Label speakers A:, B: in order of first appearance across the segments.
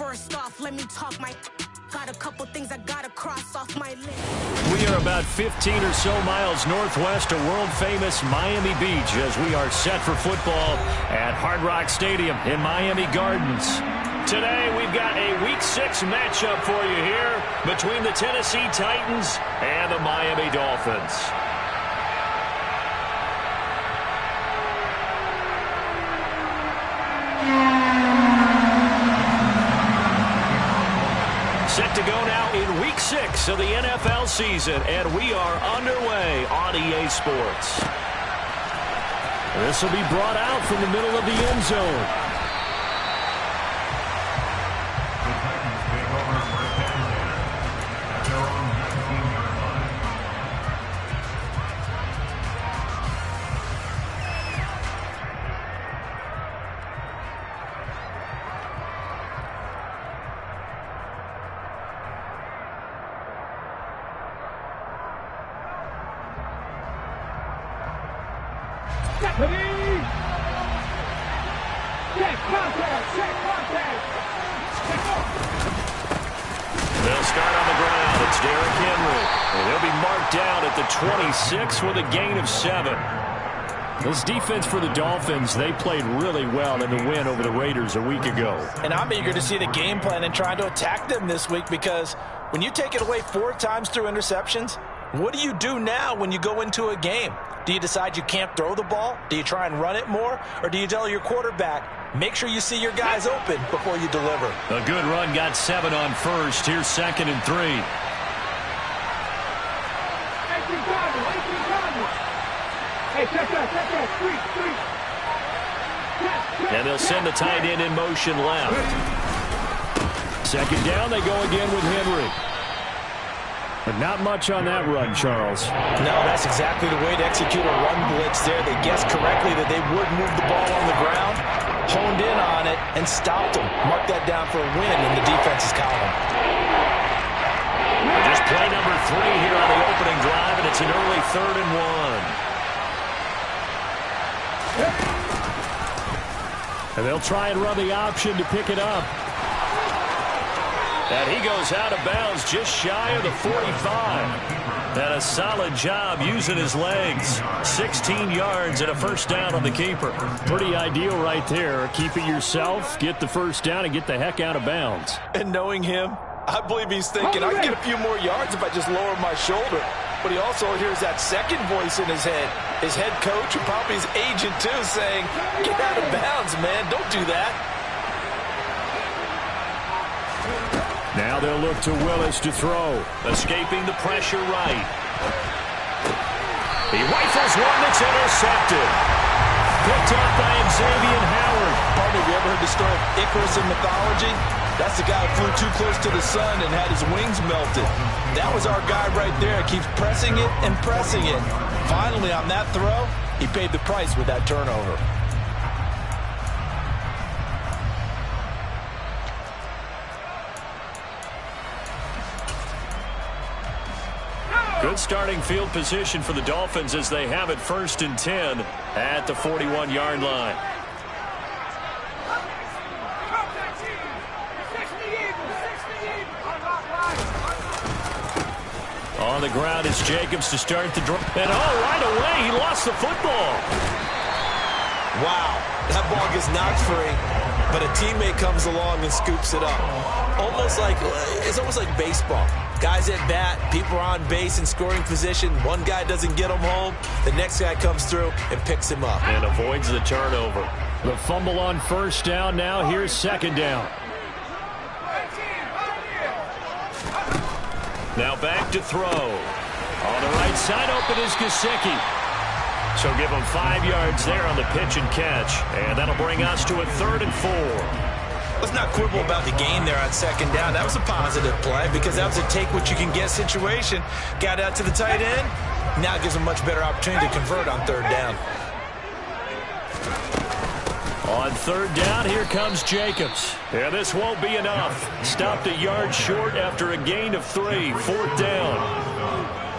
A: First off, let me talk my... Got a couple things I gotta cross off my list.
B: We are about 15 or so miles northwest of world-famous Miami Beach as we are set for football at Hard Rock Stadium in Miami Gardens. Today, we've got a Week 6 matchup for you here between the Tennessee Titans and the Miami Dolphins. Set to go now in Week 6 of the NFL season, and we are underway on EA Sports. This will be brought out from the middle of the end zone. They'll start on the ground. It's Derrick Henry. And he'll be marked down at the 26 with a gain of 7. This defense for the Dolphins, they played really well in the win over the Raiders a week ago.
C: And I'm eager to see the game plan and trying to attack them this week, because when you take it away 4 times through interceptions, what do you do now when you go into a game? Do you decide you can't throw the ball? Do you try and run it more? Or do you tell your quarterback, make sure you see your guys open before you deliver?
B: A good run got 7 on first. Here's 2nd and 3. And they'll send the tight end in motion left. 2nd down, they go again with Henry. But not much on that run, Charles.
C: No, that's exactly the way to execute a run blitz there. They guessed correctly that they would move the ball on the ground, honed in on it, and stopped them. Mark that down for a win in the defense's column.
B: Just play number 3 here on the opening drive, and it's an early 3rd and 1. And they'll try and run the option to pick it up. And he goes out of bounds just shy of the 45. And a solid job using his legs. 16 yards and a first down on the keeper. Pretty ideal right there. Keep it yourself, get the first down, and get the heck out of bounds.
C: And knowing him, I believe he's thinking, I can get a few more yards if I just lower my shoulder. But he also hears that second voice in his head. His head coach, and probably his agent too, saying, get out of bounds, man. Don't do that.
B: Now they'll look to Willis to throw. Escaping the pressure right. He rifles one that's intercepted. Picked up by Xavier Howard.
C: Partner, have you ever heard the story of Icarus in mythology? That's the guy who flew too close to the sun and had his wings melted. That was our guy right there. Keeps pressing it and pressing it. Finally, on that throw, he paid the price with that turnover.
B: Good starting field position for the Dolphins as they have it 1st and 10 at the 41-yard line. On the ground is Jacobs to start the drive. And right away, he lost the football.
C: Wow, that ball gets knocked free, but a teammate comes along and scoops it up. It's almost like baseball. Guys at bat, people are on base in scoring position. One guy doesn't get him home. The next guy comes through and picks him up.
B: And avoids the turnover. The fumble on first down now. Here's 2nd down. Now back to throw. On the right side, open is Gesicki. So give him 5 yards there on the pitch and catch. And that'll bring us to a 3rd and 4.
C: Let's not quibble about the gain there on 2nd down. That was a positive play because that was a take-what-you-can-get situation. Got out to the tight end. Now it gives him a much better opportunity to convert on 3rd down.
B: On 3rd down, here comes Jacobs. Yeah, this won't be enough. Stopped a yard short after a gain of 3. 4th down.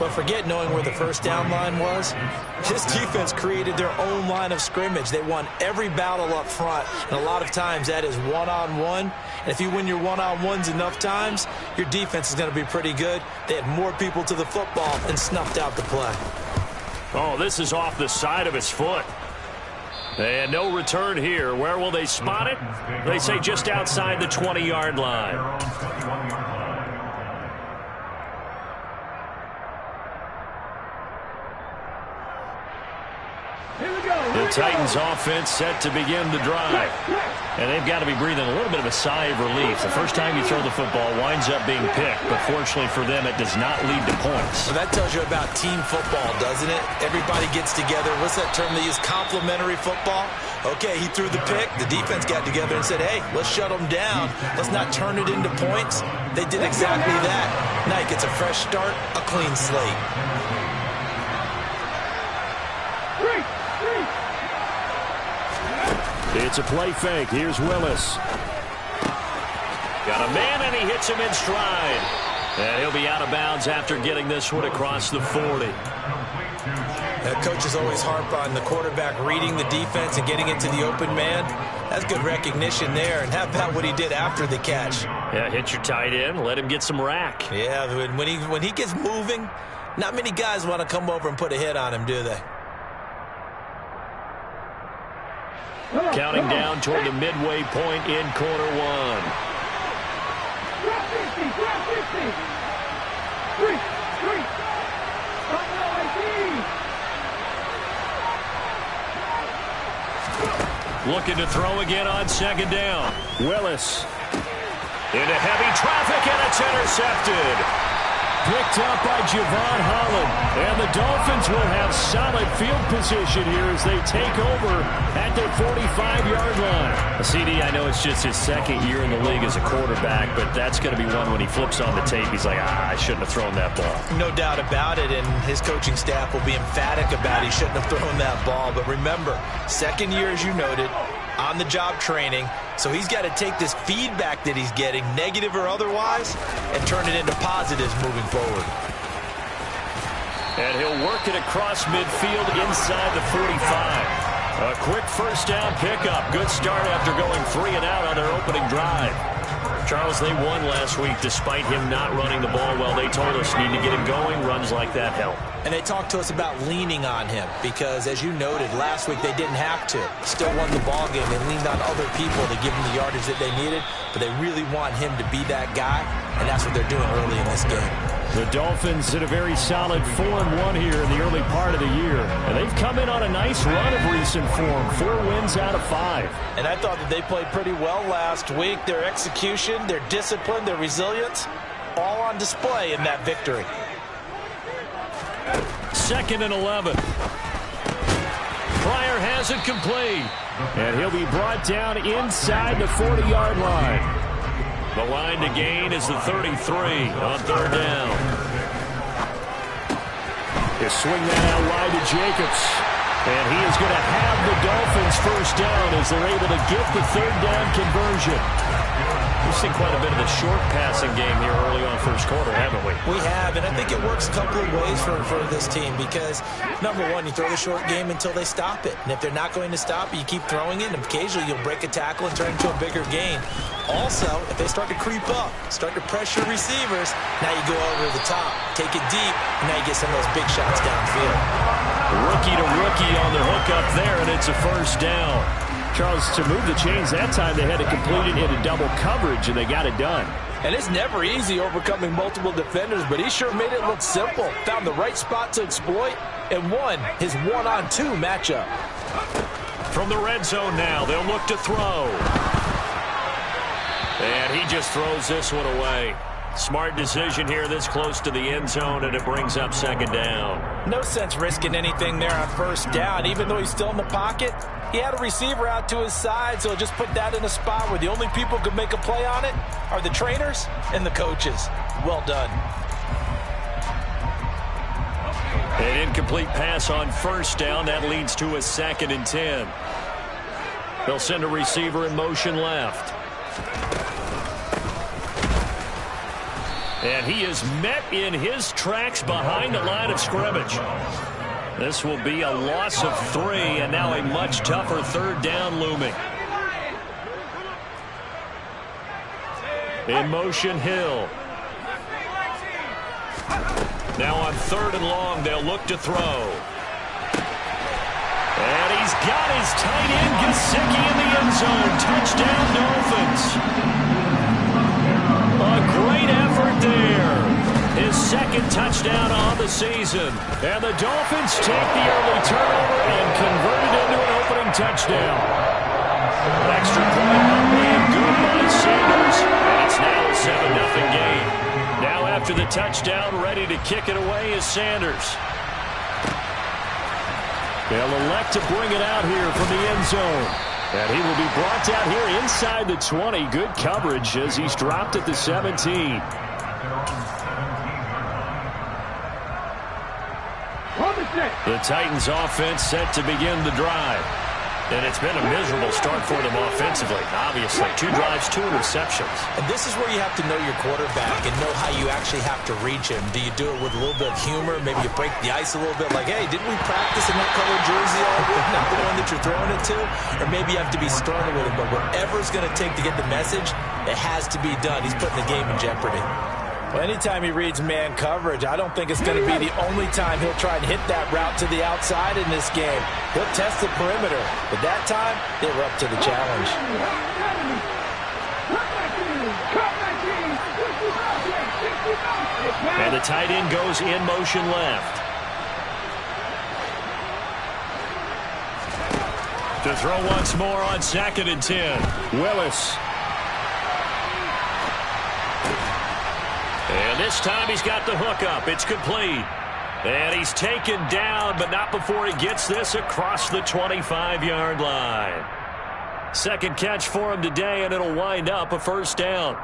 C: But forget knowing where the first down line was. This defense created their own line of scrimmage. They won every battle up front, and a lot of times that is one-on-one. And if you win your one-on-ones enough times, your defense is going to be pretty good. They had more people to the football and snuffed out the play.
B: Oh, this is off the side of his foot. And no return here. Where will they spot it? They say just outside the 20-yard line. The Titans offense set to begin the drive. And they've got to be breathing a little bit of a sigh of relief. The first time you throw the football winds up being picked, but fortunately for them, it does not lead to points.
C: So that tells you about team football, doesn't it? Everybody gets together. What's that term they use? Complementary football? Okay, he threw the pick. The defense got together and said, hey, let's shut them down. Let's not turn it into points. They did exactly that. Now he gets a fresh start, a clean slate.
B: It's a play fake. Here's Willis. Got a man, and he hits him in stride. And he'll be out of bounds after getting this one across the 40.
C: Coaches always harp on the quarterback reading the defense and getting into the open man. That's good recognition there. And how about what he did after the catch?
B: Yeah, hit your tight end. Let him get some rack.
C: Yeah, when he gets moving, not many guys want to come over and put a hit on him, do they?
B: Counting down toward the midway point in quarter one. Looking to throw again on second down. Willis into heavy traffic, and it's intercepted. Picked up by Javon Holland. And the Dolphins will have solid field position here as they take over at their 45-yard line. CD, I know it's just his second year in the league as a quarterback, but that's going to be one when he flips on the tape. He's like, I shouldn't have thrown that ball.
C: No doubt about it, and his coaching staff will be emphatic about he shouldn't have thrown that ball. But remember, second year, as you noted, on-the-job training. So he's got to take this feedback that he's getting, negative or otherwise, and turn it into positives moving forward.
B: And he'll work it across midfield inside the 45. A quick first down pickup. Good start after going 3 and out on their opening drive. Charles, they won last week despite him not running the ball well. They told us need to get him going. Runs like that help.
C: And they talked to us about leaning on him because, as you noted, last week they didn't have to. Still won the ball game. They leaned on other people to give them the yardage that they needed, but they really want him to be that guy, and that's what they're doing early in this game.
B: The Dolphins in a very solid 4-1 here in the early part of the year. And they've come in on a nice run of recent form. 4 wins out of 5.
C: And I thought that they played pretty well last week. Their execution, their discipline, their resilience, all on display in that victory.
B: 2nd and 11. Pryor has it complete. And he'll be brought down inside the 40-yard line. The line to gain is the 33 on 3rd down. They swing that out wide to Jacobs. And he is going to have the Dolphins first down as they're able to get the 3rd down conversion. We've seen quite a bit of the short passing game here early on first quarter, haven't we?
C: We have, and I think it works a couple of ways for this team because, number one, you throw the short game until they stop it. And if they're not going to stop it, you keep throwing it, and occasionally you'll break a tackle and turn it into a bigger gain. Also, if they start to creep up, start to pressure receivers, now you go over the top, take it deep, and now you get some of those big shots downfield.
B: Rookie to rookie on the hook up there, and it's a first down. Charles, to move the chains that time, they had to complete it into double coverage, and they got it done.
C: And it's never easy overcoming multiple defenders, but he sure made it look simple. Found the right spot to exploit and won his 1-on-2 matchup.
B: From the red zone now, they'll look to throw. And he just throws this one away. Smart decision here this close to the end zone, and it brings up 2nd down.
C: No sense risking anything there on 1st down. Even though he's still in the pocket, he had a receiver out to his side, so just put that in a spot where the only people who can make a play on it are the trainers and the coaches. Well done.
B: An incomplete pass on 1st down. That leads to a 2nd and 10. They'll send a receiver in motion left. And he is met in his tracks behind the line of scrimmage. This will be a loss of 3, and now a much tougher third down looming. In motion, Hill. Now on 3rd and long, they'll look to throw. And he's got his tight end, Gesicki, in the end zone. Touchdown, Dolphins. A great effort there. His 2nd touchdown on the season. And the Dolphins take the early turnover and convert it into an opening touchdown. Extra point made good by Sanders. And it's now a 7-0 game. Now after the touchdown, ready to kick it away is Sanders. They'll elect to bring it out here from the end zone. And he will be brought down here inside the 20. Good coverage as he's dropped at the 17. The Titans offense set to begin the drive. And it's been a miserable start for them offensively. Obviously, 2 drives, 2 interceptions.
C: And this is where you have to know your quarterback and know how you actually have to reach him. Do you do it with a little bit of humor? Maybe you break the ice a little bit like, hey, didn't we practice in that colored jersey all week? Not the one that you're throwing it to? Or maybe you have to be sterner with him. But whatever it's going to take to get the message, it has to be done. He's putting the game in jeopardy. Well, anytime he reads man coverage, I don't think it's going to be the only time he'll try and hit that route to the outside in this game. He'll test the perimeter, but that time, they were up to the challenge.
B: And the tight end goes in motion left. To throw once more on 2nd and 10. Willis. And this time he's got the hook up. It's complete. And he's taken down, but not before he gets this across the 25-yard line. 2nd catch for him today, and it'll wind up a 1st down.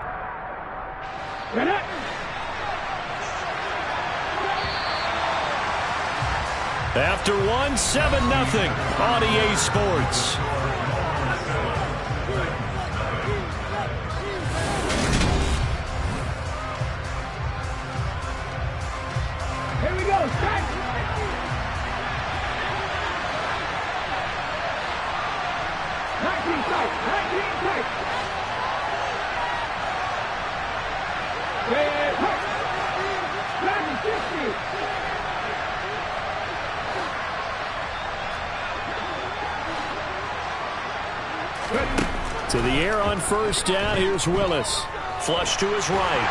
B: After 1, 7-0 on EA Sports. To the air on 1st down. Here's Willis. Flush to his right.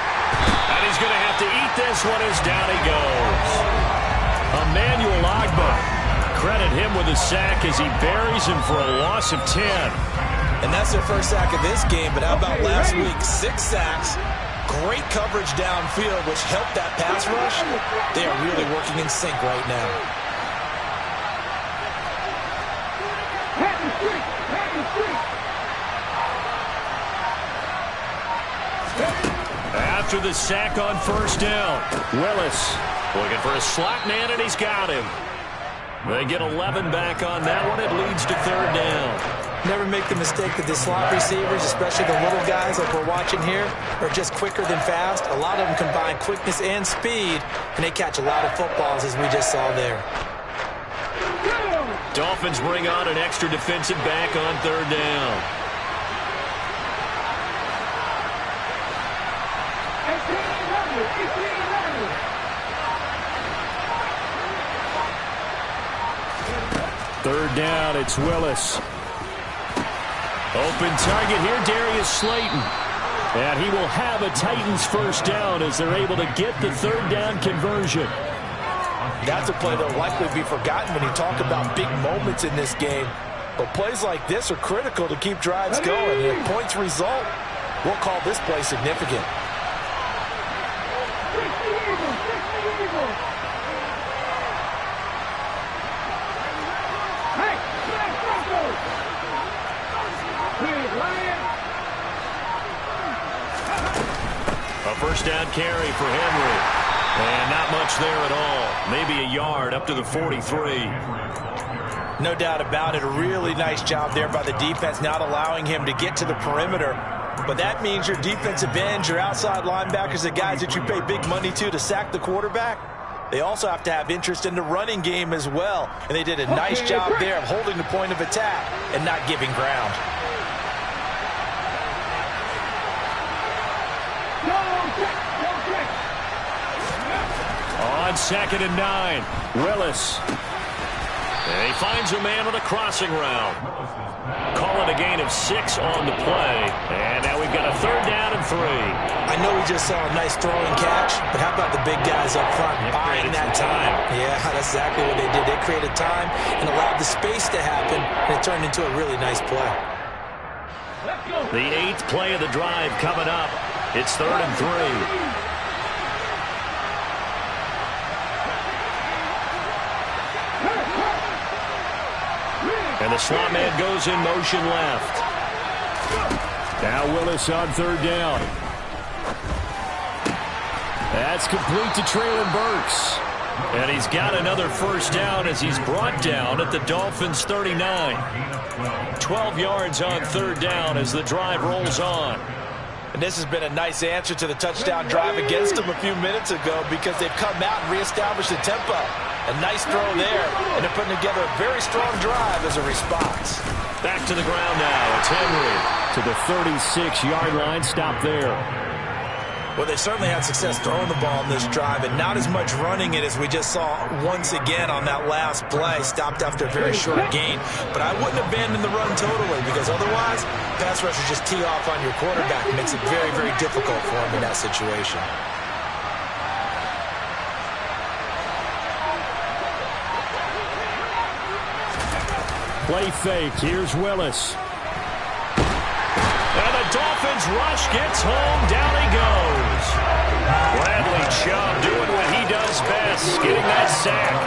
B: And he's going to have to eat this one as down he goes. Emmanuel Ogbah. Credit him with a sack as he buries him for a loss of 10.
C: And that's their 1st sack of this game, but how about last week? 6 sacks. Great coverage downfield, which helped that pass rush. They are really working in sync right now.
B: After the sack on 1st down, Willis looking for a slot man, and he's got him. They get 11 back on that one. It leads to 3rd down.
C: Never make the mistake that the slot receivers, especially the little guys like we're watching here, are just quicker than fast. A lot of them combine quickness and speed, and they catch a lot of footballs, as we just saw there.
B: Dolphins bring on an extra defensive back on 3rd down. Third down, it's Willis. Open target here, Darius Slayton. And he will have a Titans 1st down as they're able to get the 3rd down conversion.
C: That's a play that will likely be forgotten when you talk about big moments in this game. But plays like this are critical to keep drives going. And if points result, we'll call this play significant.
B: A 1st down carry for Henry. And not much there at all. Maybe a yard up to the 43.
C: No doubt about it. A really nice job there by the defense, not allowing him to get to the perimeter. but that means your defensive ends, your outside linebackers, the guys that you pay big money to sack the quarterback, they also have to have interest in the running game as well. And they did a nice job there of holding the point of attack and not giving ground.
B: On 2nd and 9, Willis. And he finds a man on a crossing route. Call it a gain of 6 on the play. And now we've got a 3rd down and 3.
C: I know we just saw a nice throwing catch, but how about the big guys up front buying that time? Yeah, that's exactly what they did. They created time and allowed the space to happen, and it turned into a really nice play.
B: The 8th play of the drive coming up. It's 3rd and 3. And the slot man goes in motion left. Now Willis on 3rd down. That's complete to Traylon Burks. And he's got another 1st down as he's brought down at the Dolphins 39. 12 yards on 3rd down as the drive rolls on.
C: And this has been a nice answer to the touchdown drive against them a few minutes ago because they've come out and reestablished the tempo. A nice throw there, and they're putting together a very strong drive as a response.
B: Back to the ground now. It's Henry to the 36-yard line. Stop there.
C: Well, they certainly had success throwing the ball in this drive and not as much running it as we just saw once again on that last play. Stopped after a very short gain. But I wouldn't abandon the run totally because otherwise, pass rushers just tee off on your quarterback. It makes it very, very difficult for him in that situation.
B: Play fake. Here's Willis. And the Dolphins rush gets home. Down he goes. Bradley Chubb doing what he does best, getting that sack.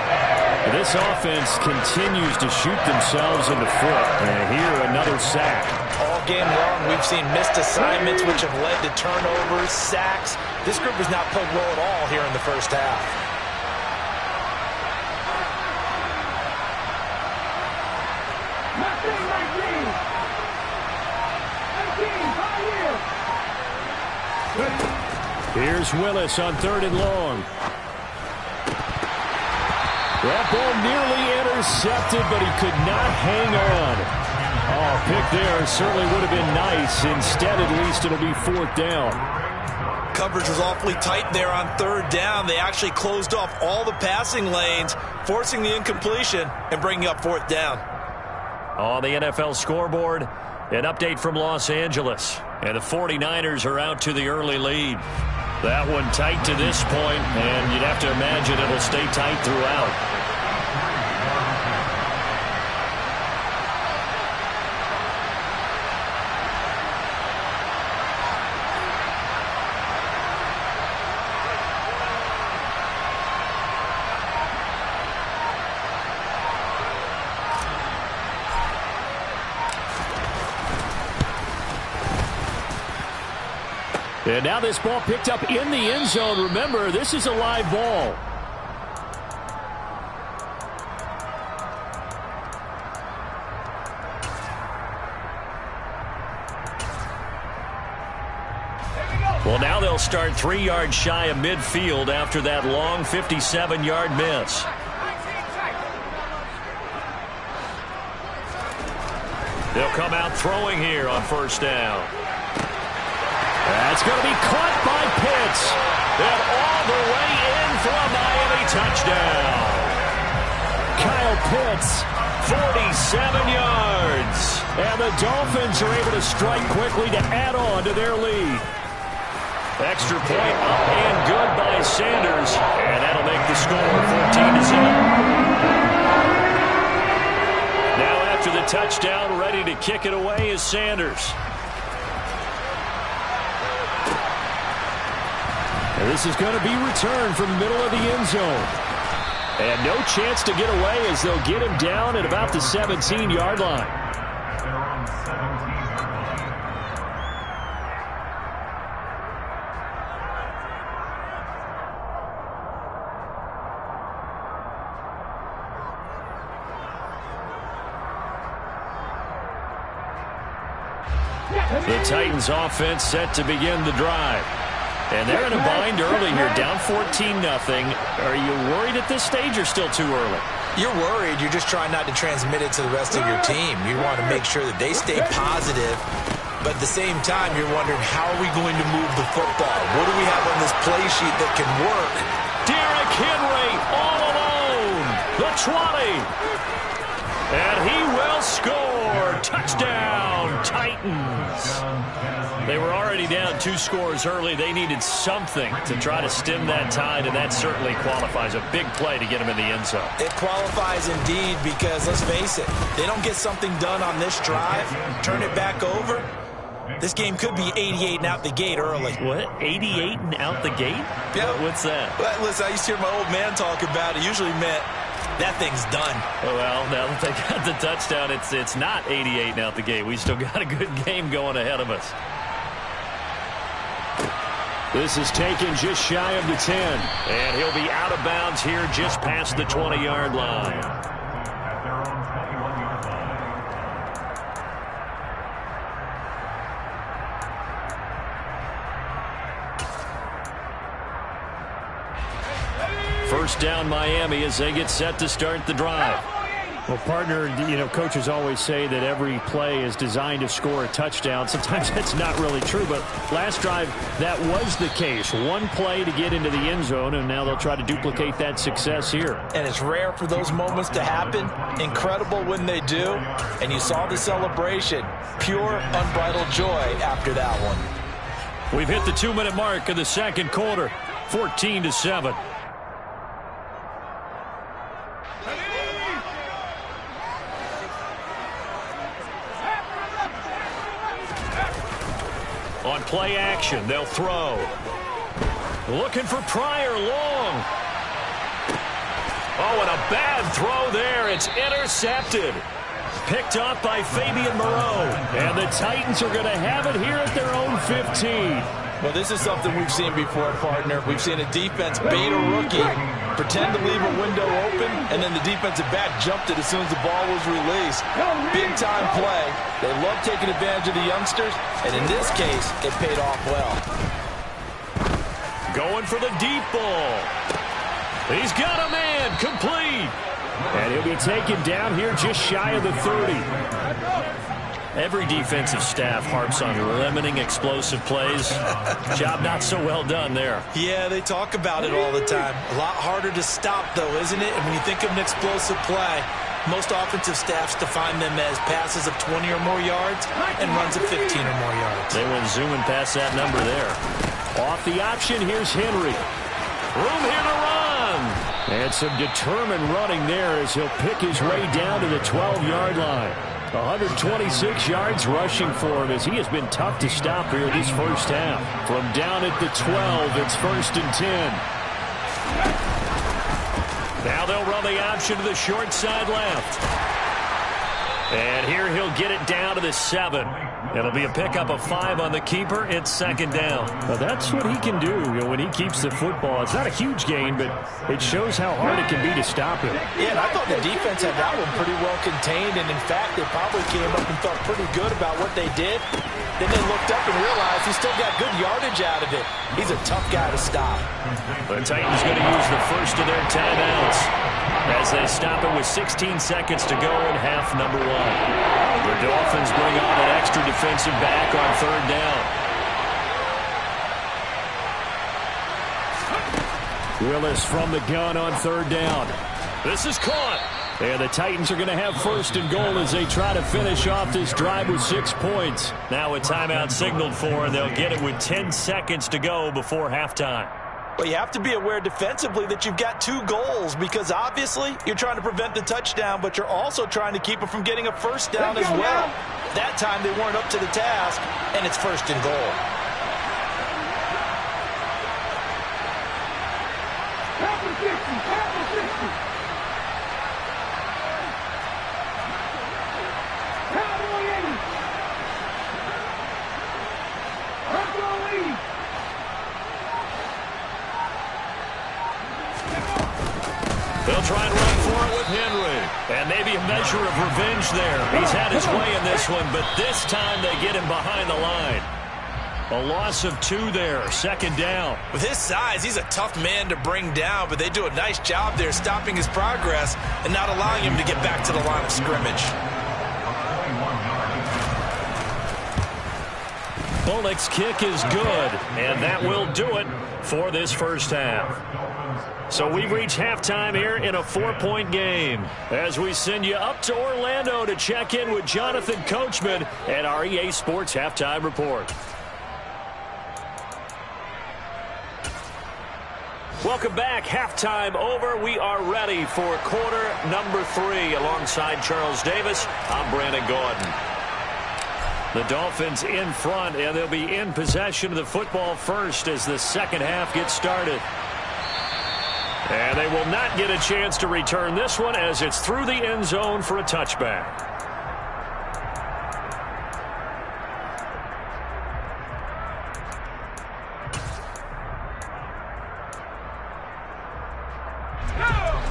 B: This offense continues to shoot themselves in the foot. And here, another sack.
C: All game long, we've seen missed assignments, which have led to turnovers, sacks. This group has not played well at all here in the first half.
B: Here's Willis on 3rd and long. That ball nearly intercepted, but he could not hang on. Oh, pick there certainly would have been nice. Instead, at least it'll be 4th down.
C: Coverage was awfully tight there on 3rd down. They actually closed off all the passing lanes, forcing the incompletion and bringing up 4th down.
B: On the NFL scoreboard, an update from Los Angeles. And the 49ers are out to the early lead. That one tight to this point, and you'd have to imagine it'll stay tight throughout. And now this ball picked up in the end zone. Remember, this is a live ball. Well, now they'll start 3 yards shy of midfield after that long 57-yard miss. They'll come out throwing here on 1st down. That's going to be caught by Pitts. And all the way in for a Miami touchdown. Kyle Pitts, 47 yards. And the Dolphins are able to strike quickly to add on to their lead. Extra point up and good by Sanders. And that'll make the score 14-7. Now after the touchdown, ready to kick it away is Sanders. And this is going to be returned from the middle of the end zone. And no chance to get away as they'll get him down at about the 17-yard line. The Titans offense set to begin the drive. And they're in a bind early here, down 14-0. Are you worried at this stage or still too early?
C: You're worried. You're just trying not to transmit it to the rest of your team. You want to make sure that they stay positive. But at the same time, you're wondering, how are we going to move the football? What do we have on this play sheet that can work?
B: Derrick Henry all alone. The 20. And he will score. Touchdown, Titans. They were already down 2 scores early. They needed something to try to stem that tide, and that certainly qualifies. A big play to get them in the end zone.
C: It qualifies indeed because, let's face it, they don't get something done on this drive, turn it back over, this game could be 88 and out the gate early.
B: What? 88 and out the gate?
C: Yeah.
B: What's that?
C: Well, listen, I used to hear my old man talk about it. Usually meant that thing's done.
B: Oh, well, now that they got the touchdown, it's not 88 and out the gate. We still got a good game going ahead of us. This is taken just shy of the 10. And he'll be out of bounds here just past the 20-yard line. First down, Miami, as they get set to start the drive. Well, partner, coaches always say that every play is designed to score a touchdown. Sometimes that's not really true, but last drive, that was the case. One play to get into the end zone, and now they'll try to duplicate that success here. And
C: it's rare for those moments to happen. Incredible when they do. And you saw the celebration. Pure, unbridled joy after that one.
B: We've hit the 2-minute mark of the second quarter, 14-7. On play action, they'll throw. Looking for Pryor, long. Oh, and a bad throw there. It's intercepted. Picked off by Fabian Moreau. And the Titans are going to have it here at their own 15.
C: Well, this is something we've seen before, partner. We've seen a defense bait a rookie, pretend to leave a window open, and then the defensive back jumped it as soon as the ball was released. Big-time play. They love taking advantage of the youngsters, and in this case, it paid off well.
B: Going for the deep ball. He's got a man, complete. And he'll be taken down here just shy of the 30. Every defensive staff harps on limiting explosive plays. Job not so well done there.
C: Yeah, they talk about it all the time. A lot harder to stop, though, isn't it? And when you think of an explosive play, most offensive staffs define them as passes of 20 or more yards and runs of 15 or more yards.
B: They went zooming past that number there. Off the option, here's Henry. Room here to run. And some determined running there as he'll pick his way down to the 12-yard line. 126 yards rushing for him as he has been tough to stop here this first half. From down at the 12, it's 1st and 10. Now they'll run the option to the short side left. And here he'll get it down to the 7. It'll be a pickup of 5 on the keeper. It's 2nd down. Well, that's what he can do when he keeps the football. It's not a huge gain, but it shows how hard it can be to stop him.
C: Yeah, and I thought the defense had that one pretty well contained, and in fact, they probably came up and felt pretty good about what they did. Then they looked up and realized he still got good yardage out of it. He's a tough guy to stop.
B: The Titans going to use the first of their timeouts as they stop it with 16 seconds to go in half number 1. The Dolphins bring on an extra defensive back on 3rd down. Willis from the gun on 3rd down. This is caught. And the Titans are going to have 1st and goal as they try to finish off this drive with 6 points. Now a timeout signaled for, and they'll get it with 10 seconds to go before halftime.
C: Well, you have to be aware defensively that you've got 2 goals because obviously you're trying to prevent the touchdown, but you're also trying to keep it from getting a 1st down as well. That time they weren't up to the task, and it's 1st and goal.
B: They'll try and run for it with Henry. And maybe a measure of revenge there. He's had his way in this one, but this time they get him behind the line. A loss of 2 there, 2nd down.
C: With his size, he's a tough man to bring down, but they do a nice job there stopping his progress and not allowing him to get back to the line of scrimmage.
B: Bullock's kick is good, and that will do it for this first half. So we reach halftime here in a 4-point game as we send you up to Orlando to check in with Jonathan Coachman at our EA Sports Halftime Report. Welcome back. Halftime over. We are ready for quarter number 3 alongside Charles Davis. I'm Brandon Gordon. The Dolphins in front, and they'll be in possession of the football first as the second half gets started. And they will not get a chance to return this one as it's through the end zone for a touchback.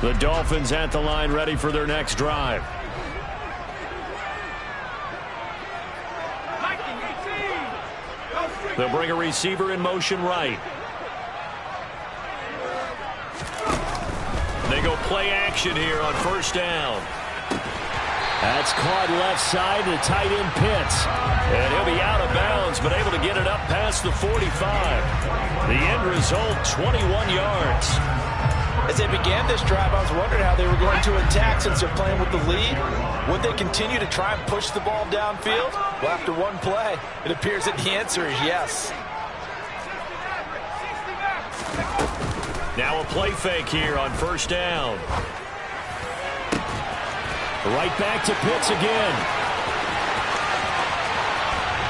B: The Dolphins at the line ready for their next drive. They'll bring a receiver in motion right. They go play action here on first down. That's caught left side to tight end Pitts. And he'll be out of bounds, but able to get it up past the 45. The end result, 21 yards.
C: As they began this drive, I was wondering how they were going to attack since they're playing with the lead. Would they continue to try and push the ball downfield? Well, after one play, it appears that the answer is yes.
B: Now a play fake here on first down. Right back to Pitts again.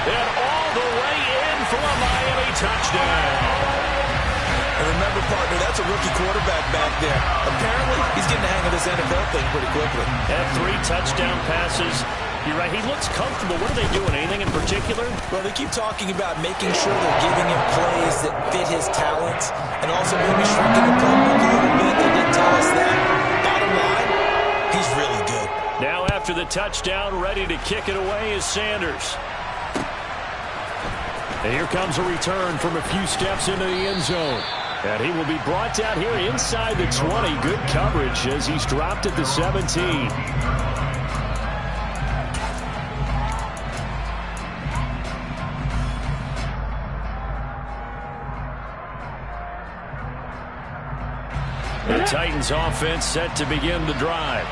B: And all the way in for a Miami touchdown.
C: And remember, partner, that's a rookie quarterback back there. Apparently, he's getting the hang of this NFL thing pretty quickly.
B: Had 3 touchdown passes. You're right, he looks comfortable. What are they doing? Anything in particular?
C: Well, they keep talking about making sure they're giving him plays that fit his talents and also maybe shrinking the playbook a little bit. They didn't tell us that. Bottom line, he's really good.
B: Now after the touchdown, ready to kick it away is Sanders. And here comes a return from a few steps into the end zone. And he will be brought down here inside the 20. Good coverage as he's dropped at the 17. The Titans offense set to begin the drive.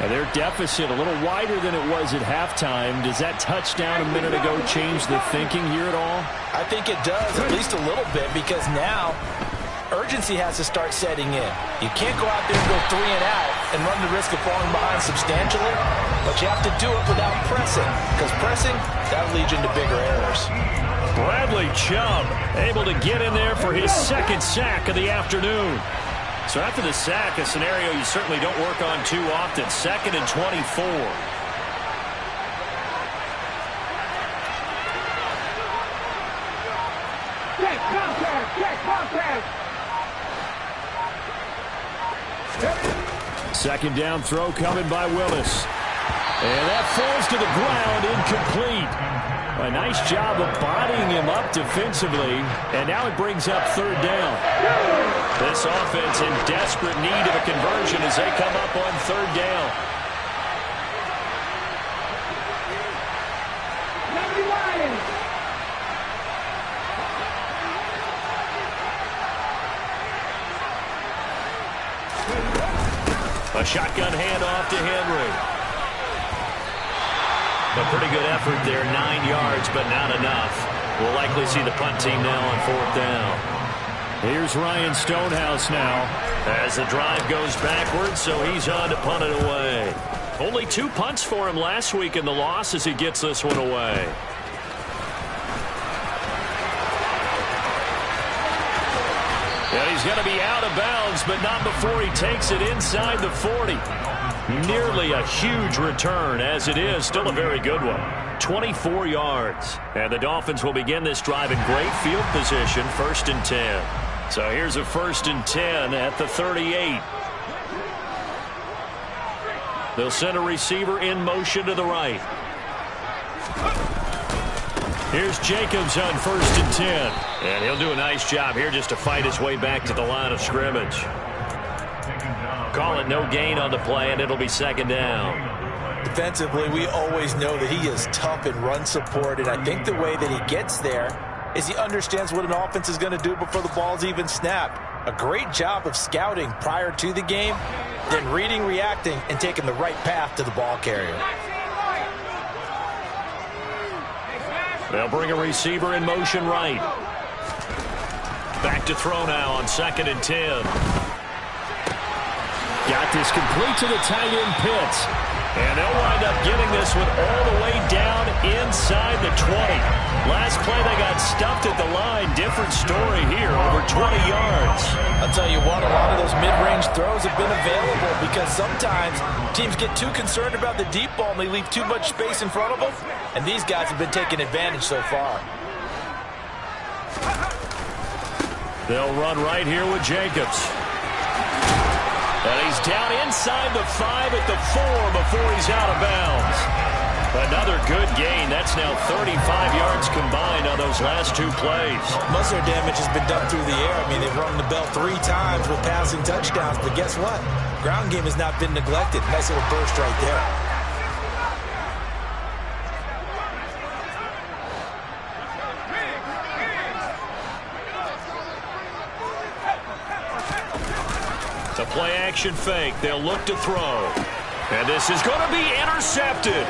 B: And their deficit a little wider than it was at halftime. Does that touchdown a minute ago change the thinking here at all?
C: I think it does, at least a little bit, because now urgency has to start setting in. You can't go out there and go 3 and out and run the risk of falling behind substantially, but you have to do it without pressing, because pressing, that'll lead you into bigger errors.
B: Bradley Chubb able to get in there for his 2nd sack of the afternoon. So after the sack, a scenario you certainly don't work on too often. 2nd and 24.
D: Check contact.
B: 2nd down throw coming by Willis. And that falls to the ground, incomplete. A nice job of bodying him up defensively, and now it brings up 3rd down. This offense in desperate need of a conversion as they come up on 3rd down. A shotgun handoff to Henry. A pretty good effort there, 9 yards, but not enough. We'll likely see the punt team now on 4th down. Here's Ryan Stonehouse now as the drive goes backwards, so he's on to punt it away. Only 2 punts for him last week in the loss as he gets this one away. And he's going to be out of bounds, but not before he takes it inside the 40. Nearly a huge return, as it is still a very good one. 24 yards. And the Dolphins will begin this drive in great field position, 1st and 10. So here's a 1st and 10 at the 38. They'll send a receiver in motion to the right. Here's Jacobs on 1st and 10. And he'll do a nice job here just to fight his way back to the line of scrimmage. Call it no gain on the play, and it'll be 2nd down.
C: Defensively, we always know that he is tough in run support, and I think the way that he gets there is he understands what an offense is going to do before the ball's even snapped. A great job of scouting prior to the game, then reading, reacting, and taking the right path to the ball carrier.
B: They'll bring a receiver in motion right. Back to throw now on 2nd and 10. Got this complete to the tight end Pitts. And they'll wind up getting this one all the way down inside the 20. Last play they got stuffed at the line. Different story here, over 20 yards.
C: I'll tell you what, a lot of those mid-range throws have been available because sometimes teams get too concerned about the deep ball and they leave too much space in front of them. And these guys have been taking advantage so far.
B: They'll run right here with Jacobs. And he's down inside the 5 at the 4 before he's out of bounds. Another good gain. That's now 35 yards combined on those last 2 plays.
C: Most of their damage has been done through the air. I mean, they've rung the bell 3 times with passing touchdowns. But guess what? Ground game has not been neglected. Nice little burst right there.
B: The play action fake. They'll look to throw. And this is going to be intercepted.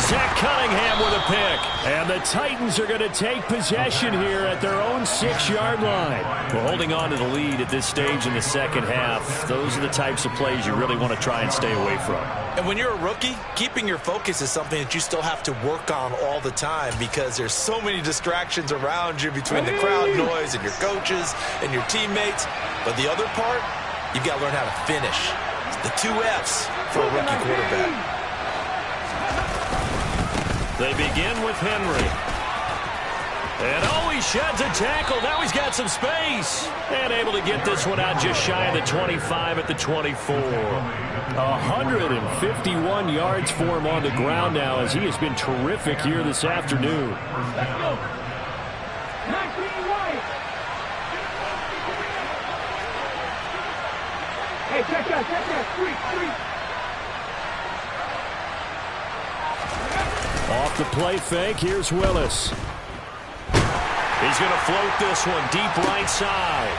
B: Zach Cunningham with a pick. And the Titans are going to take possession here at their own 6-yard line. We're holding on to the lead at this stage in the second half. Those are the types of plays you really want to try and stay away from.
C: And when you're a rookie, keeping your focus is something that you still have to work on all the time because there's so many distractions around you between the crowd noise and your coaches and your teammates. But the other part, you've got to learn how to finish. It's the 2 F's for a rookie quarterback.
B: They begin with Henry. And he sheds a tackle. Now he's got some space. And able to get this one out just shy of the 25 at the 24. 151 yards for him on the ground now as he has been terrific here this afternoon.
D: Hey, check that, street.
B: Off the play fake, here's Willis. He's going to float this one deep right side.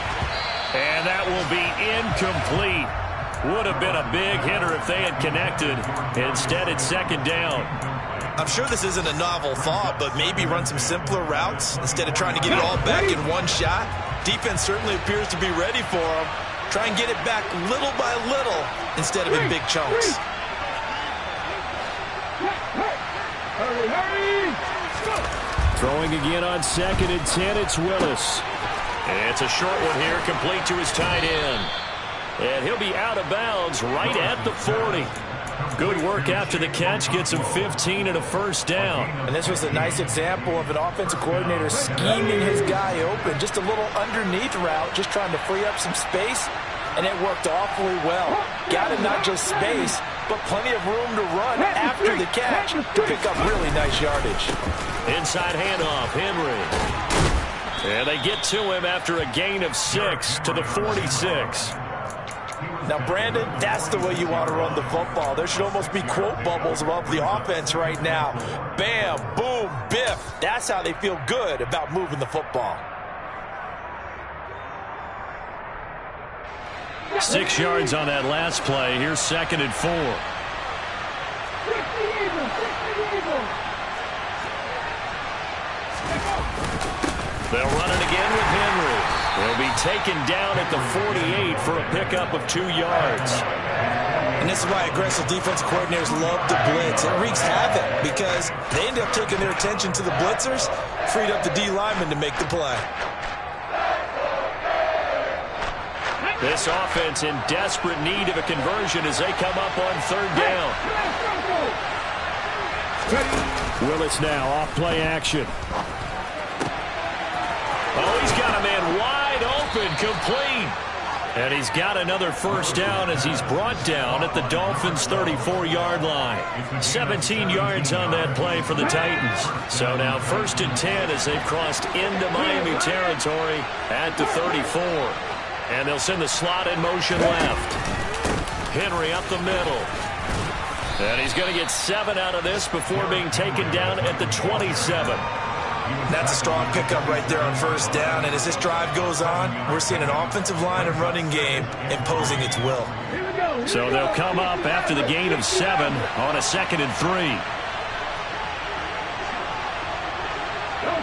B: And that will be incomplete. Would have been a big hitter if they had connected. Instead, it's 2nd down.
C: I'm sure this isn't a novel thought, but maybe run some simpler routes instead of trying to get it all back in one shot. Defense certainly appears to be ready for him. Try and get it back little by little instead of in big chunks.
D: Hurry!
B: Throwing again on 2nd and 10, it's Willis. And it's a short one here, complete to his tight end. And he'll be out of bounds right at the 40. Good work after the catch, gets him 15 and a 1st down.
C: And this was a nice example of an offensive coordinator scheming his guy open. Just a little underneath route, just trying to free up some space. And it worked awfully well. Got him not just space, but plenty of room to run after the catch to pick up really nice yardage.
B: Inside handoff, Henry. And they get to him after a gain of 6 to the 46.
C: Now, Brandon, that's the way you want to run the football. There should almost be quote bubbles above the offense right now. Bam, boom, biff. That's how they feel good about moving the football.
B: 6 yards on that last play. Here's 2nd and 4. They'll run it again with Henry. They'll be taken down at the 48 for a pickup of 2 yards.
C: And this is why aggressive defensive coordinators love to blitz. It wreaks havoc because they end up taking their attention to the blitzers, freed up the D lineman to make the play.
B: This offense in desperate need of a conversion as they come up on 3rd down. Willis now off play action. Oh, he's got a man wide open, complete. And he's got another first down as he's brought down at the Dolphins' 34-yard line. 17 yards on that play for the Titans. So now 1st and 10 as they've crossed into Miami territory at the 34. And they'll send the slot in motion left. Henry up the middle. And he's going to get 7 out of this before being taken down at the 27.
C: That's a strong pickup right there on 1st down. And as this drive goes on, we're seeing an offensive line and running game imposing its will.
B: So they'll come up after the gain of 7 on a 2nd and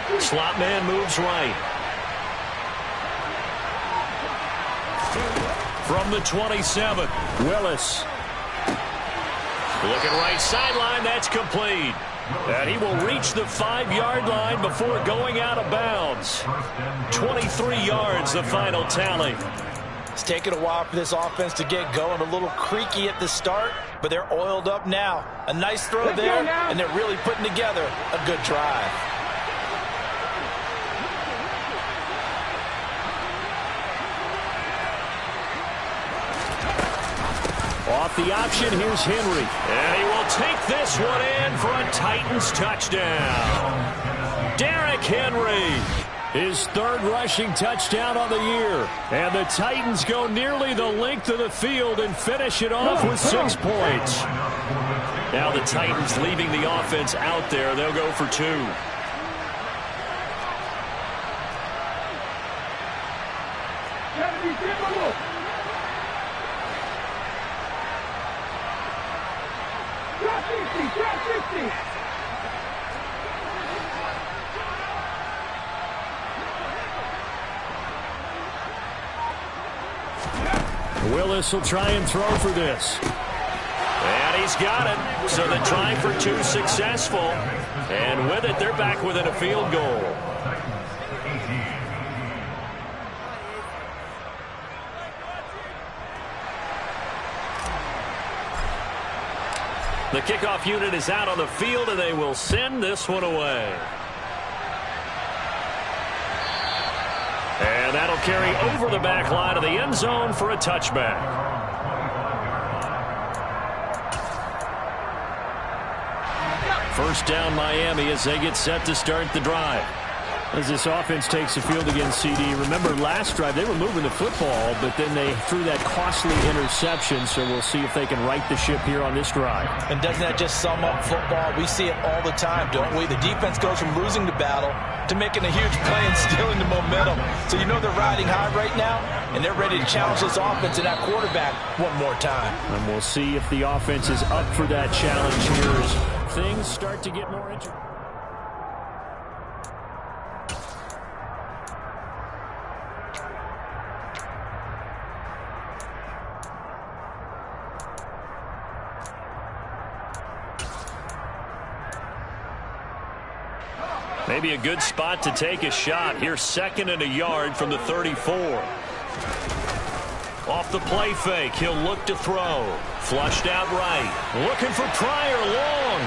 B: 3. Slot man moves right. From the 27, Willis. Looking right sideline, that's complete. And he will reach the 5-yard line before going out of bounds. 23 yards, the final tally.
C: It's taken a while for this offense to get going. A little creaky at the start, but they're oiled up now. A nice throw there, and they're really putting together a good drive.
B: Off the option, here's Henry. And he will take this one in for a Titans touchdown. Derrick Henry, his 3rd rushing touchdown on the year. And the Titans go nearly the length of the field and finish it off with 6 points. Now the Titans leaving the offense out there. They'll go for 2. Willis will try and throw for this. And he's got it. So the try for 2 successful. And with it, they're back within a field goal. The kickoff unit is out on the field, and they will send this one away. And that'll carry over the back line of the end zone for a touchback. First down Miami as they get set to start the drive. As this offense takes the field against CD. Remember last drive they were moving the football, but then they threw that costly interception, so we'll see if they can right the ship here on this drive.
C: And doesn't that just sum up football? We see it all the time, don't we? The defense goes from losing the battle to making a huge play and stealing the momentum. So you know they're riding high right now, and they're ready to challenge this offense and that quarterback one more time.
B: And we'll see if the offense is up for that challenge here as things start to get more interesting. Maybe a good spot to take a shot. Here's 2nd and a yard from the 34. Off the play fake, he'll look to throw. Flushed out right. Looking for Pryor long.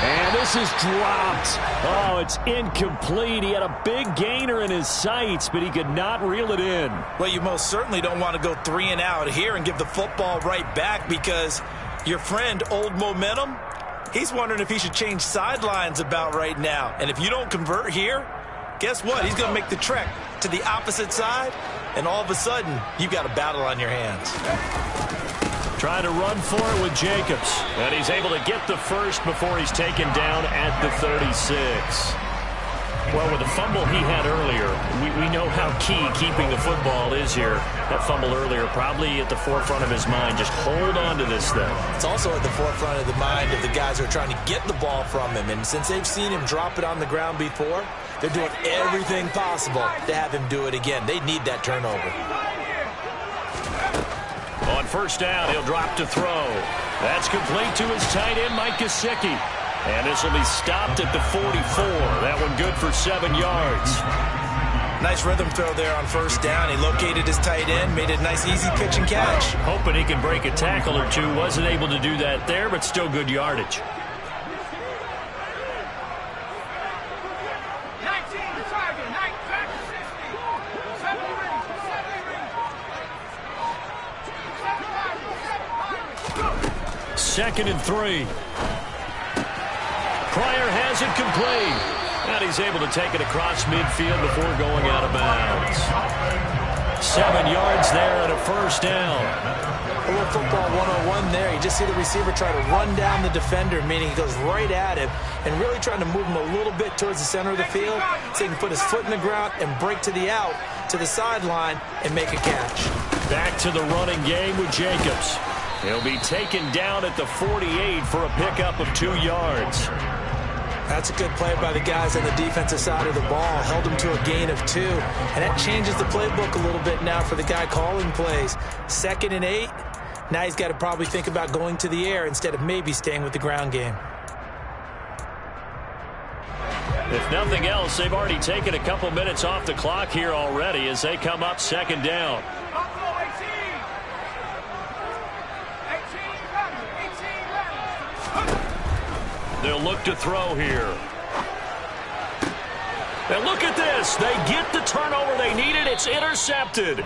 B: And this is dropped. Oh, it's incomplete. He had a big gainer in his sights, but he could not reel it in.
C: Well, you most certainly don't want to go 3 and out here and give the football right back because your friend, Old Momentum, he's wondering if he should change sidelines about right now. And if you don't convert here, guess what? He's going to make the trek to the opposite side, and all of a sudden, you've got a battle on your hands.
B: Trying to run for it with Jacobs. And he's able to get the first before he's taken down at the 36. Well, with the fumble he had earlier, we know how key keeping the football is here. That fumble earlier probably at the forefront of his mind. Just hold on to this thing.
C: It's also at the forefront of the mind of the guys who are trying to get the ball from him. And since they've seen him drop it on the ground before, they're doing everything possible to have him do it again. They need that turnover.
B: On 1st down, he'll drop to throw. That's complete to his tight end, Mike Gesicki. And this will be stopped at the 44. That one good for 7 yards.
C: Nice rhythm throw there on 1st down. He located his tight end, made a nice easy pitch and catch.
B: Hoping he can break a tackle or two. Wasn't able to do that there, but still good yardage. 2nd and 3. Pryor has it complete. And he's able to take it across midfield before going out of bounds. 7 yards there and a first down.
C: A little football 101 there. You just see the receiver try to run down the defender, meaning he goes right at him and really trying to move him a little bit towards the center of the field so he can put his foot in the ground and break to the out, to the sideline, and make a catch.
B: Back to the running game with Jacobs. He'll be taken down at the 48 for a pickup of 2 yards.
C: That's a good play by the guys on the defensive side of the ball. Held him to a gain of 2. And that changes the playbook a little bit now for the guy calling plays. 2nd and 8. Now he's got to probably think about going to the air instead of maybe staying with the ground game.
B: If nothing else, they've already taken a couple minutes off the clock here already as they come up 2nd down. They'll look to throw here. And look at this. They get the turnover they needed. It's intercepted.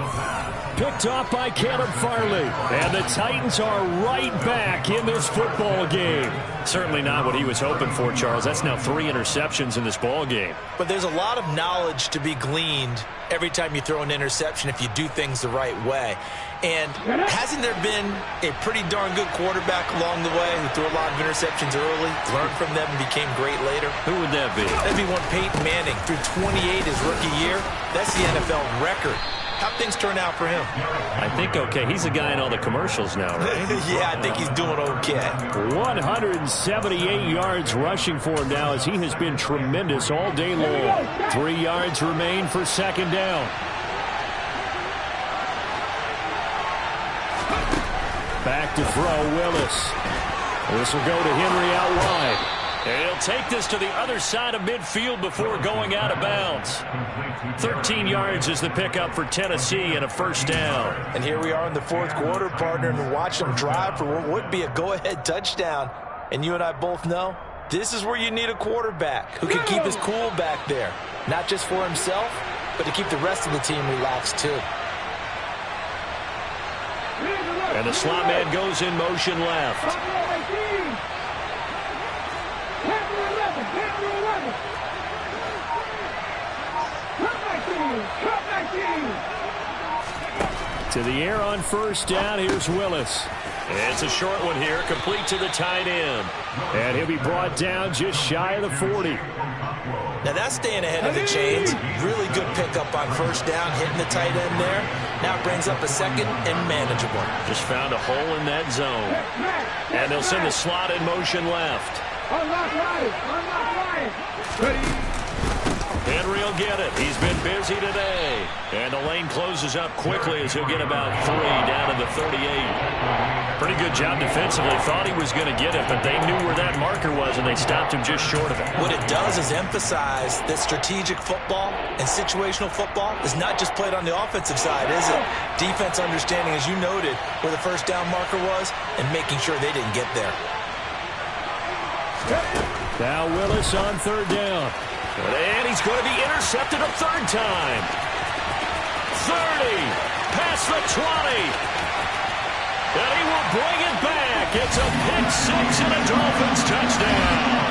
B: Picked off by Caleb Farley. And the Titans are right back in this football game. Certainly not what he was hoping for, Charles. That's now 3 interceptions in this ball game.
C: But there's a lot of knowledge to be gleaned every time you throw an interception if you do things the right way. And hasn't there been a pretty darn good quarterback along the way who threw a lot of interceptions early, learned from them, and became great later?
B: Who would that be?
C: That'd be one Peyton Manning. Threw 28 his rookie year. That's the NFL record. How'd things turn out for him?
B: I think okay. He's a guy in all the commercials now, right?
C: Yeah, I think he's doing okay.
B: 178 yards rushing for him now as he has been tremendous all day long. 3 yards remain for 2nd down. Back to throw, Willis. This will go to Henry out wide. And he'll take this to the other side of midfield before going out of bounds. 13 yards is the pickup for Tennessee and a first down.
C: And here we are in the 4th quarter, partner, and watch them drive for what would be a go-ahead touchdown. And you and I both know this is where you need a quarterback who can keep his cool back there. Not just for himself, but to keep the rest of the team relaxed too.
B: And the slot man goes in motion left. To the air on first down, here's Willis. It's a short one here, complete to the tight end. And he'll be brought down just shy of the 40.
C: Now that's staying ahead of the chains. Really good pickup on first down, hitting the tight end there. Now brings up a 2nd and manageable.
B: Just found a hole in that zone. And they'll send the slot in motion left.
D: Unlock right. Ready.
B: Henry will get it. He's been busy today. And the lane closes up quickly as he'll get about 3 down to the 38. Pretty good job defensively. Thought he was going to get it, but they knew where that marker was, and they stopped him just short of it.
C: What it does is emphasize that strategic football and situational football is not just played on the offensive side, is it? Defense understanding, as you noted, where the first down marker was and making sure they didn't get there.
B: Now Willis on 3rd down. And he's going to be intercepted a 3rd time. 30, past the 20. And he will bring it back. It's a pick 6 and a Dolphins touchdown.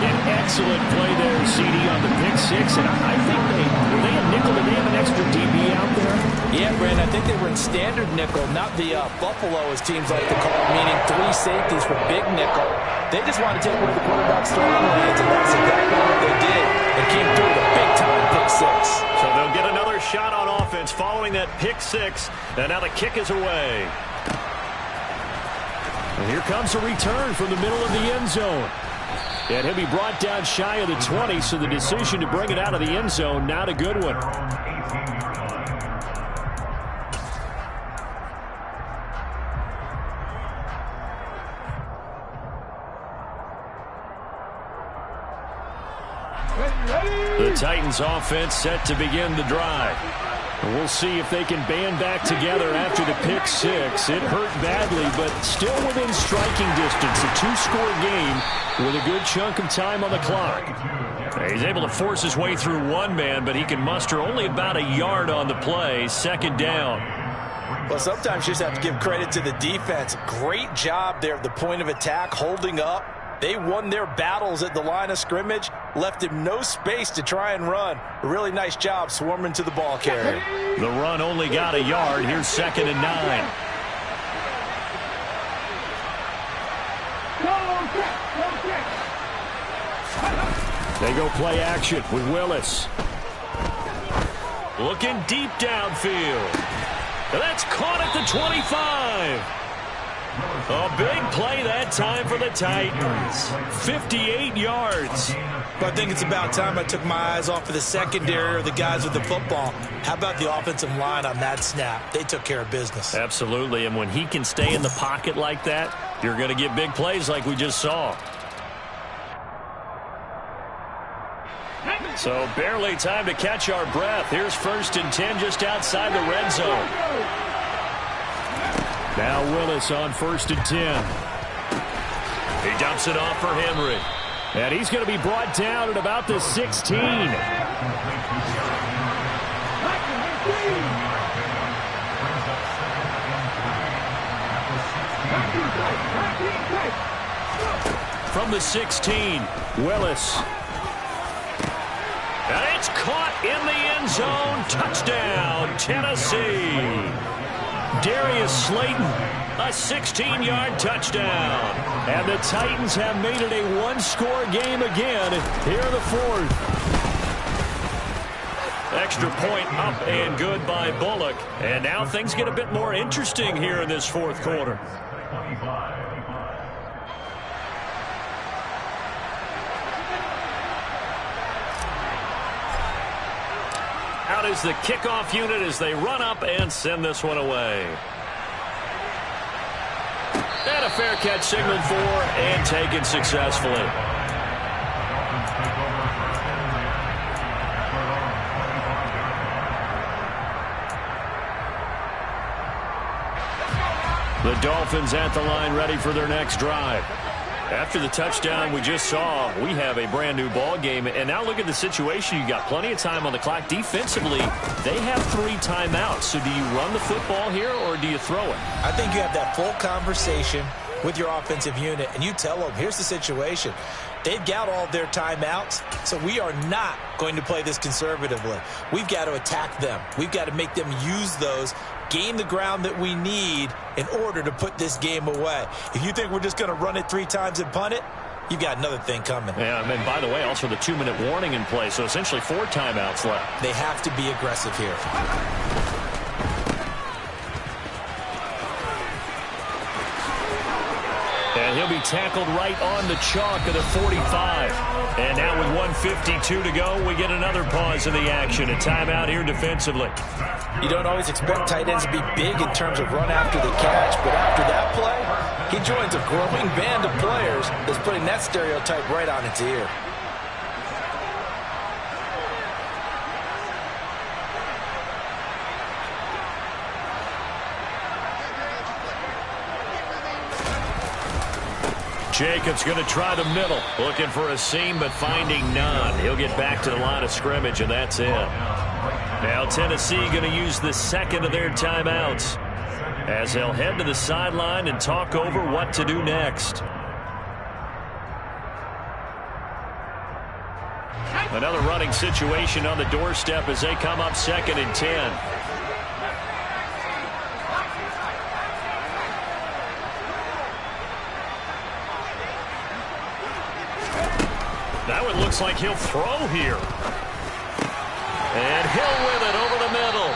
B: An excellent play there, CD, on the pick 6. And I think were they a nickel? Did they have an extra DB out there?
C: Yeah, Brandon, I think they were in standard nickel, not the Buffalo, as teams like to call it, meaning 3 safeties for big nickel. They just wanted to take away the quarterback's throwing lanes, and that's exactly what they did. They came through with a big-time pick 6.
B: So they'll get another shot on offense following that pick 6. And now the kick is away. And here comes a return from the middle of the end zone. And he'll be brought down shy of the 20, so the decision to bring it out of the end zone, not a good one. The Titans offense set to begin the drive. And we'll see if they can band back together after the pick 6. It hurt badly, but still within striking distance. A 2-score game with a good chunk of time on the clock. He's able to force his way through one man, but he can muster only about a yard on the play. 2nd down.
C: Well, sometimes you just have to give credit to the defense. Great job there at the point of attack, holding up. They won their battles at the line of scrimmage, left him no space to try and run. A really nice job swarming to the ball carrier.
B: The run only got a yard. Here's 2nd and 9. They go play action with Willis. Looking deep downfield. That's caught at the 25. A big play that time for the Titans. 58 yards.
C: But I think it's about time I took my eyes off of the secondary or the guys with the football. How about the offensive line on that snap? They took care of business.
B: Absolutely, and when he can stay in the pocket like that, you're going to get big plays like we just saw. So barely time to catch our breath. Here's 1st and 10 just outside the red zone. Now Willis on 1st and 10. He dumps it off for Henry. And he's going to be brought down at about the 16. From the 16, Willis. And it's caught in the end zone. Touchdown, Tennessee. Darius Slayton, a 16-yard touchdown. And the Titans have made it a one-score game again here in the 4th. Extra point up and good by Bullock. And now things get a bit more interesting here in this 4th quarter. Out is the kickoff unit as they run up and send this one away. And a fair catch signaled for and taken successfully. The Dolphins at the line ready for their next drive. After the touchdown we just saw, we have a brand new ball game. And now look at the situation. You got plenty of time on the clock. Defensively, they have 3 timeouts. So do you run the football here or do you throw it?
C: I think you have that full conversation with your offensive unit, and you tell them, here's the situation. They've got all their timeouts, so we are not going to play this conservatively. We've got to attack them. We've got to make them use those, gain the ground that we need in order to put this game away. If you think we're just going to run it 3 times and punt it, you've got another thing coming.
B: Yeah, and by the way, also the 2-minute warning in play, so essentially 4 timeouts left.
C: They have to be aggressive here.
B: And he'll be tackled right on the chalk of the 45. And now with 1:52 to go, we get another pause in the action. A timeout here defensively.
C: You don't always expect tight ends to be big in terms of run after the catch, but after that play, he joins a growing band of players that's putting that stereotype right on its ear.
B: Jacobs going to try the middle. Looking for a seam, but finding none. He'll get back to the line of scrimmage, and that's it. Now Tennessee going to use the 2nd of their timeouts as they'll head to the sideline and talk over what to do next. Another running situation on the doorstep as they come up 2nd and 10. That one looks like he'll throw here. And he'll win it over the middle.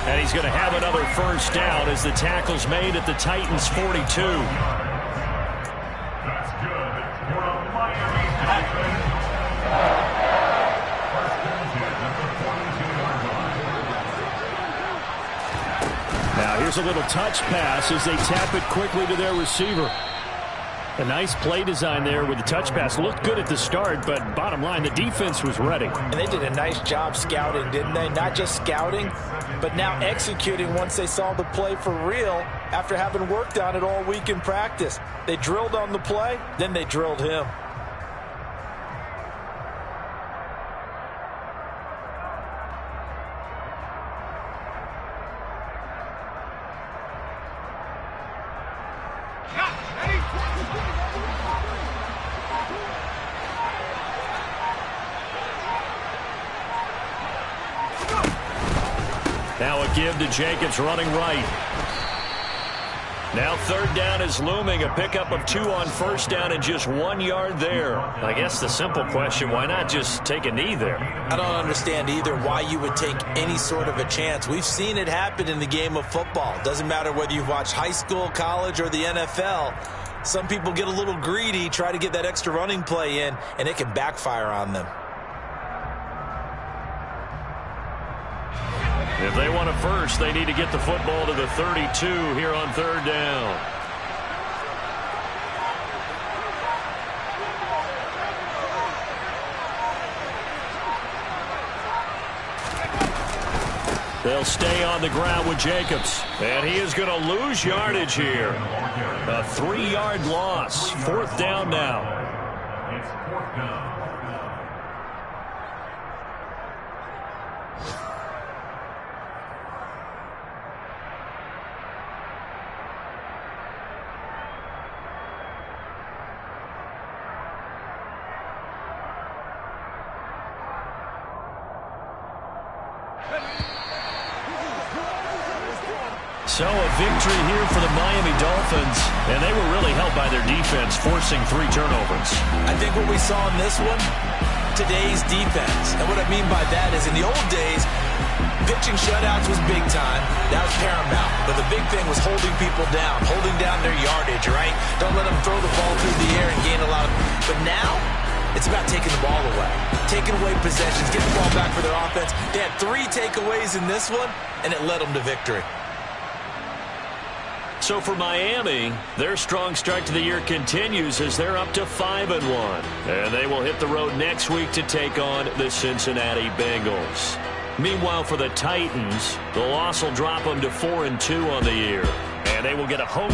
B: And he's going to have another first down as the tackle's made at the Titans' 42.
D: That's good for a Miami
B: Now here's a little touch pass as they tap it quickly to their receiver. A nice play design there with the touch pass. Looked good at the start, but bottom line, the defense was ready.
C: And they did a nice job scouting, didn't they? Not just scouting, but now executing once they saw the play for real after having worked on it all week in practice. They drilled on the play, then they drilled him.
B: Now a give to Jacobs running right. Now third down is looming. A pickup of 2 on first down and just 1 yard there. I guess the simple question, why not just take a knee there?
C: I don't understand either why you would take any sort of a chance. We've seen it happen in the game of football. Doesn't matter whether you've watched high school, college, or the NFL. Some people get a little greedy, try to get that extra running play in, and it can backfire on them.
B: If they want a first, they need to get the football to the 32 here on third down. They'll stay on the ground with Jacobs. And he is going to lose yardage here. A 3-yard loss. Fourth down now.
D: It's fourth down.
B: So a victory here for the Miami Dolphins, and they were really helped by their defense, forcing 3 turnovers.
C: I think what we saw in this one, today's defense. And what I mean by that is in the old days, pitching shutouts was big time. That was paramount. But the big thing was holding people down, holding down their yardage, right? Don't let them throw the ball through the air and gain a lot of... But now, it's about taking the ball away, taking away possessions, getting the ball back for their offense. They had 3 takeaways in this one, and it led them to victory.
B: So for Miami, their strong start to the year continues as they're up to 5-1. And they will hit the road next week to take on the Cincinnati Bengals. Meanwhile, for the Titans, the loss will drop them to 4-2 on the year. And they will get a home